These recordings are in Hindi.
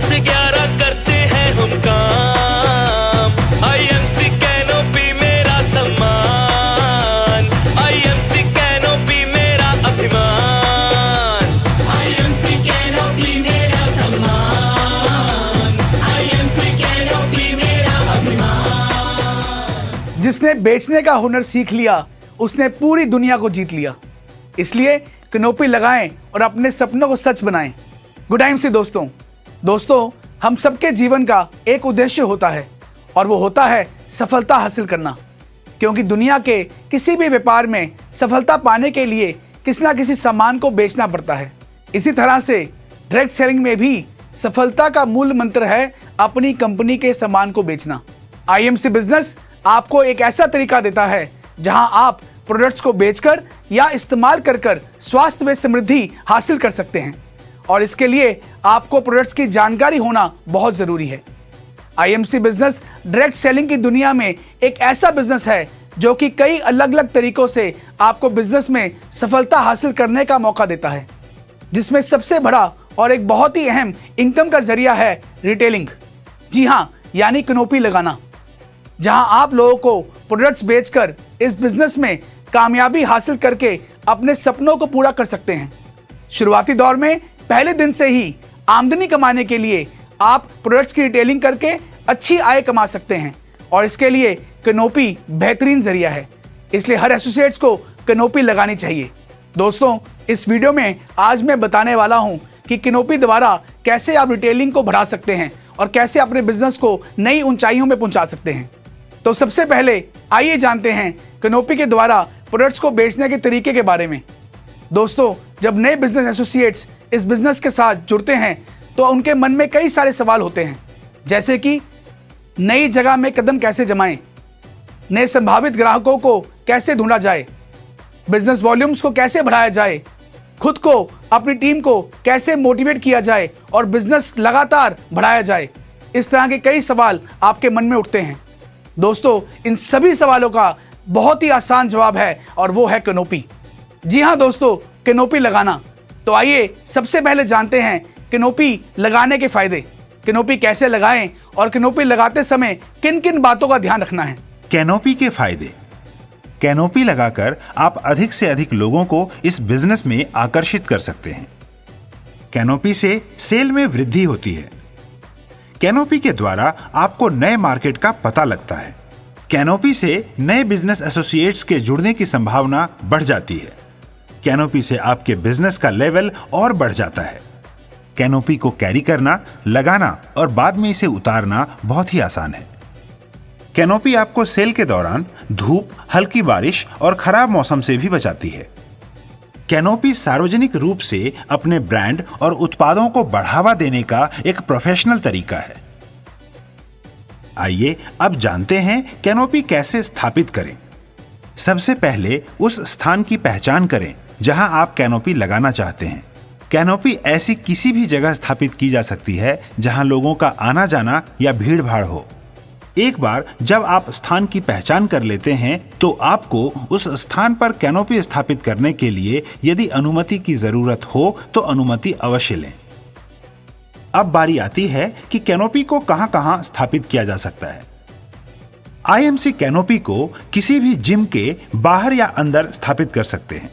से 11 करते हैं हम काम। आईएमसी कैनोपी मेरा सम्मान, आईएमसी कैनोपी मेरा अभिमान। आईएमसी कैनोपी मेरा सम्मान, आईएमसी कैनोपी मेरा अभिमान। जिसने बेचने का हुनर सीख लिया उसने पूरी दुनिया को जीत लिया। इसलिए कैनोपी लगाएं और अपने सपनों को सच बनाएं। गुड आईएमसी दोस्तों, हम सबके जीवन का एक उद्देश्य होता है और वो होता है सफलता हासिल करना। क्योंकि दुनिया के किसी भी व्यापार में सफलता पाने के लिए किसी ना किसी सामान को बेचना पड़ता है। इसी तरह से डायरेक्ट सेलिंग में भी सफलता का मूल मंत्र है अपनी कंपनी के सामान को बेचना। आईएमसी बिजनेस आपको एक ऐसा तरीका देता है जहां आप प्रोडक्ट्स को बेचकर या इस्तेमाल कर स्वास्थ्य में समृद्धि हासिल कर सकते हैं, और इसके लिए आपको प्रोडक्ट्स की जानकारी होना बहुत जरूरी है। आईएमसी बिजनेस डायरेक्ट सेलिंग की दुनिया में एक ऐसा बिजनेस है जो कि कई अलग अलग तरीकों से आपको बिजनेस में सफलता हासिल करने का मौका देता है, जिसमें सबसे बड़ा और एक बहुत ही अहम इनकम का जरिया है रिटेलिंग। जी हाँ, यानी कैनोपी लगाना, जहां आप लोगों को प्रोडक्ट्स बेचकर इस बिजनेस में कामयाबी हासिल करके अपने सपनों को पूरा कर सकते हैं। शुरुआती दौर में पहले दिन से ही आमदनी कमाने के लिए आप प्रोडक्ट्स की रिटेलिंग करके अच्छी आय कमा सकते हैं, और इसके लिए कैनोपी बेहतरीन जरिया है। इसलिए हर एसोसिएट्स को कैनोपी लगानी चाहिए। दोस्तों, इस वीडियो में आज मैं बताने वाला हूं कि कैनोपी द्वारा कैसे आप रिटेलिंग को बढ़ा सकते हैं और कैसे अपने बिजनेस को नई ऊंचाइयों में पहुंचा सकते हैं। तो सबसे पहले आइए जानते हैं कैनोपी के द्वारा प्रोडक्ट्स को बेचने के तरीके के बारे में। दोस्तों, जब नए बिजनेस एसोसिएट्स इस बिजनेस के साथ जुड़ते हैं तो उनके मन में कई सारे सवाल होते हैं, जैसे कि नई जगह में कदम कैसे जमाएं, नए संभावित ग्राहकों को कैसे ढूंढा जाए, बिजनेस वॉल्यूम्स को कैसे बढ़ाया जाए, खुद को अपनी टीम को कैसे मोटिवेट किया जाए और बिजनेस लगातार बढ़ाया जाए। इस तरह के कई सवाल आपके मन में उठते हैं। दोस्तों, इन सभी सवालों का बहुत ही आसान जवाब है और वो है कैनोपी। जी हाँ दोस्तों, कैनोपी लगाना। तो आइए सबसे पहले जानते हैं कैनोपी लगाने के फायदे, कैनोपी कैसे लगाएं और कैनोपी लगाते समय किन किन बातों का ध्यान रखना है। कैनोपी के फायदे। कैनोपी लगाकर आप अधिक से अधिक लोगों को इस बिजनेस में आकर्षित कर सकते हैं। कैनोपी से सेल में वृद्धि होती है। कैनोपी के द्वारा आपको नए मार्केट का पता लगता है। कैनोपी से नए बिजनेस एसोसिएट्स के जुड़ने की संभावना बढ़ जाती है। कैनोपी से आपके बिजनेस का लेवल और बढ़ जाता है। कैनोपी को कैरी करना, लगाना और बाद में इसे उतारना बहुत ही आसान है। कैनोपी आपको सेल के दौरान धूप, हल्की बारिश और खराब मौसम से भी बचाती है। कैनोपी सार्वजनिक रूप से अपने ब्रांड और उत्पादों को बढ़ावा देने का एक प्रोफेशनल तरीका है। आइए अब जानते हैं कैनोपी कैसे स्थापित करें। सबसे पहले उस स्थान की पहचान करें जहां आप कैनोपी लगाना चाहते हैं। कैनोपी ऐसी किसी भी जगह स्थापित की जा सकती है जहां लोगों का आना जाना या भीड़ भाड़ हो। एक बार जब आप स्थान की पहचान कर लेते हैं तो आपको उस स्थान पर कैनोपी स्थापित करने के लिए यदि अनुमति की जरूरत हो तो अनुमति अवश्य लें। अब बारी आती है कि कैनोपी को कहां-कहां स्थापित किया जा सकता है। आईएमसी कैनोपी को किसी भी जिम के बाहर या अंदर स्थापित कर सकते हैं।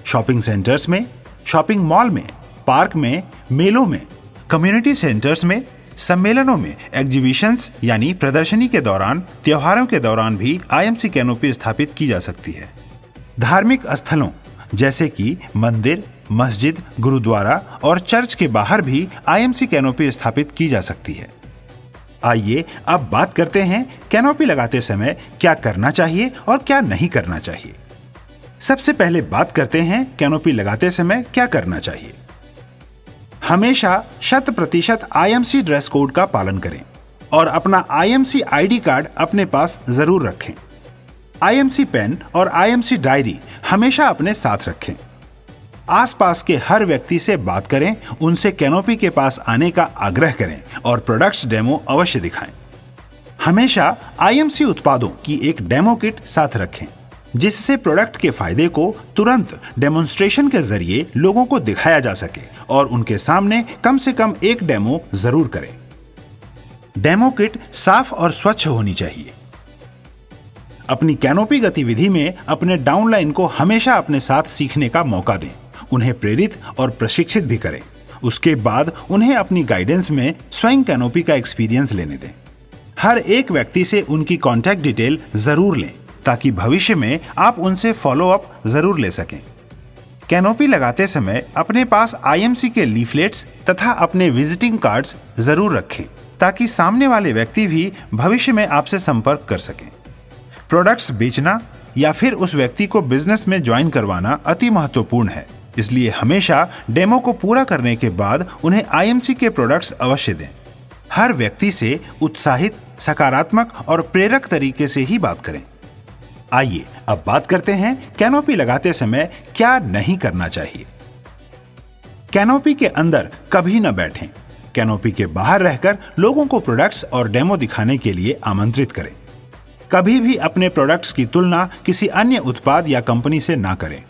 शॉपिंग सेंटर्स में, शॉपिंग मॉल में, पार्क में, मेलों में, कम्युनिटी सेंटर्स में, सम्मेलनों में, एग्जीबिशंस यानी प्रदर्शनी के दौरान, त्योहारों के दौरान भी आईएमसी कैनोपी स्थापित की जा सकती है। धार्मिक स्थलों जैसे कि मंदिर, मस्जिद, गुरुद्वारा और चर्च के बाहर भी आईएमसी कैनोपी स्थापित की जा सकती है। आइए अब बात करते हैं कैनोपी लगाते समय क्या करना चाहिए और क्या नहीं करना चाहिए। सबसे पहले बात करते हैं कैनोपी लगाते समय क्या करना चाहिए। हमेशा 100% आईएमसी ड्रेस कोड का पालन करें और अपना आईएमसी आईडी कार्ड अपने पास जरूर रखें। आईएमसी पेन और आईएमसी डायरी हमेशा अपने साथ रखें। आसपास के हर व्यक्ति से बात करें, उनसे कैनोपी के पास आने का आग्रह करें और प्रोडक्ट्स डेमो अवश्य दिखाएं। हमेशा आईएमसी उत्पादों की एक डेमो किट साथ रखें। जिससे प्रोडक्ट के फायदे को तुरंत डेमोन्स्ट्रेशन के जरिए लोगों को दिखाया जा सके और उनके सामने कम से कम एक डेमो जरूर करें। डेमो किट साफ और स्वच्छ होनी चाहिए। अपनी कैनोपी गतिविधि में अपने डाउनलाइन को हमेशा अपने साथ सीखने का मौका दें, उन्हें प्रेरित और प्रशिक्षित भी करें। उसके बाद उन्हें अपनी गाइडेंस में स्वयं कैनोपी का एक्सपीरियंस लेने दें। हर एक व्यक्ति से उनकी कॉन्टैक्ट डिटेल जरूर लें ताकि भविष्य में आप उनसे फॉलो अप जरूर ले सकें। कैनोपी लगाते समय अपने पास आईएमसी के लीफलेट्स तथा अपने विजिटिंग कार्ड्स जरूर रखें ताकि सामने वाले व्यक्ति भी भविष्य में आपसे संपर्क कर सकें। प्रोडक्ट्स बेचना या फिर उस व्यक्ति को बिजनेस में ज्वाइन करवाना अति महत्वपूर्ण है, इसलिए हमेशा डेमो को पूरा करने के बाद उन्हें आईएमसी के प्रोडक्ट्स अवश्य दें। हर व्यक्ति से उत्साहित, सकारात्मक और प्रेरक तरीके से ही बात करें। आइए अब बात करते हैं कैनोपी लगाते समय क्या नहीं करना चाहिए। कैनोपी के अंदर कभी न बैठें। कैनोपी के बाहर रहकर लोगों को प्रोडक्ट्स और डेमो दिखाने के लिए आमंत्रित करें। कभी भी अपने प्रोडक्ट्स की तुलना किसी अन्य उत्पाद या कंपनी से ना करें।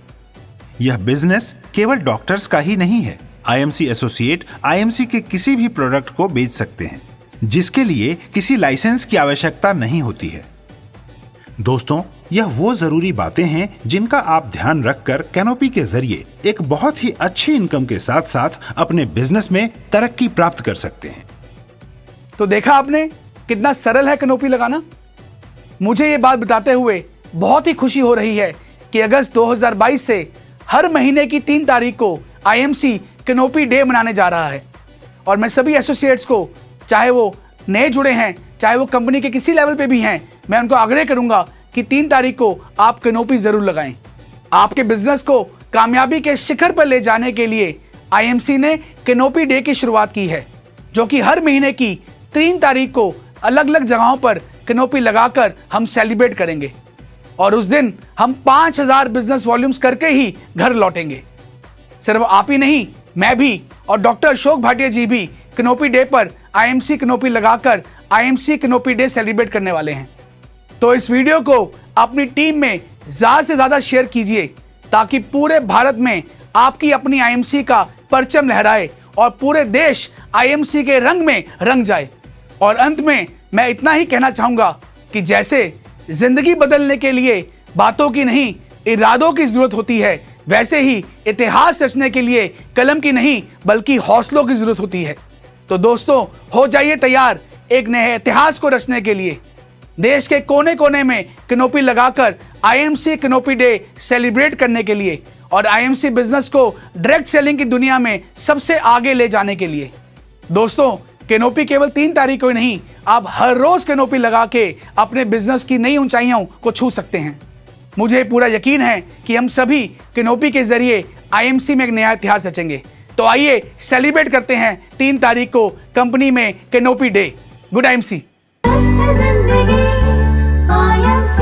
यह बिजनेस केवल डॉक्टर्स का ही नहीं है। आईएमसी एसोसिएट आईएमसी के किसी भी प्रोडक्ट को बेच सकते हैं, जिसके लिए किसी लाइसेंस की आवश्यकता नहीं होती है। दोस्तों, यह वो जरूरी बातें हैं जिनका आप ध्यान रखकर कैनोपी के जरिए एक बहुत ही अच्छी इनकम के साथ साथ अपने बिजनेस में तरक्की प्राप्त कर सकते हैं। तो देखा आपने कितना सरल है कैनोपी लगाना। मुझे ये बात बताते हुए बहुत ही खुशी हो रही है कि अगस्त 2022 से हर महीने की 3 तारीख को आईएमसी कैनोपी डे मनाने जा रहा है और मैं सभी एसोसिएट्स को, चाहे वो नए जुड़े हैं चाहे वो कंपनी के किसी लेवल पे भी हैं, मैं उनको आग्रह करूंगा कि 3 तारीख को आप कैनोपी जरूर लगाएं। आपके बिजनेस को कामयाबी के शिखर पर ले जाने के लिए आईएमसी ने कैनोपी डे की शुरुआत की है, जो कि हर महीने की 3 तारीख को अलग अलग जगहों पर कैनोपी लगाकर हम सेलिब्रेट करेंगे और उस दिन हम 5000 बिजनेस वॉल्यूम्स करके ही घर लौटेंगे। सिर्फ आप ही नहीं, मैं भी और डॉक्टर अशोक भाटिया जी भी कैनोपी डे पर आईएमसी कैनोपी लगाकर आईएमसी कैनोपी डे सेलिब्रेट करने वाले हैं। तो इस वीडियो को अपनी टीम में ज्यादा से ज्यादा शेयर कीजिए ताकि पूरे भारत में आपकी अपनी आईएमसी का परचम लहराए और पूरे देश आईएमसी के रंग में रंग जाए। और अंत में मैं इतना ही कहना चाहूंगा कि जैसे जिंदगी बदलने के लिए बातों की नहीं इरादों की जरूरत होती है, वैसे ही इतिहास रचने के लिए कलम की नहीं बल्कि हौसलों की जरूरत होती है। तो दोस्तों, हो जाइए तैयार एक नए इतिहास को रचने के लिए। देश के कोने कोने में कैनोपी लगाकर आईएमसी कैनोपी डे सेलिब्रेट करने के लिए और आईएमसी बिजनेस को डायरेक्ट सेलिंग की दुनिया में सबसे आगे ले जाने के लिए। दोस्तों, कैनोपी केवल 3 तारीख को ही नहीं, आप हर रोज कैनोपी लगा के अपने बिजनेस की नई ऊंचाइयों को छू सकते हैं। मुझे पूरा यकीन है कि हम सभी कैनोपी के जरिए आईएमसी में एक नया इतिहास रचेंगे। तो आइए सेलिब्रेट करते हैं 3 तारीख को कंपनी में कैनोपी डे। Good IMC. जिंदगी IMC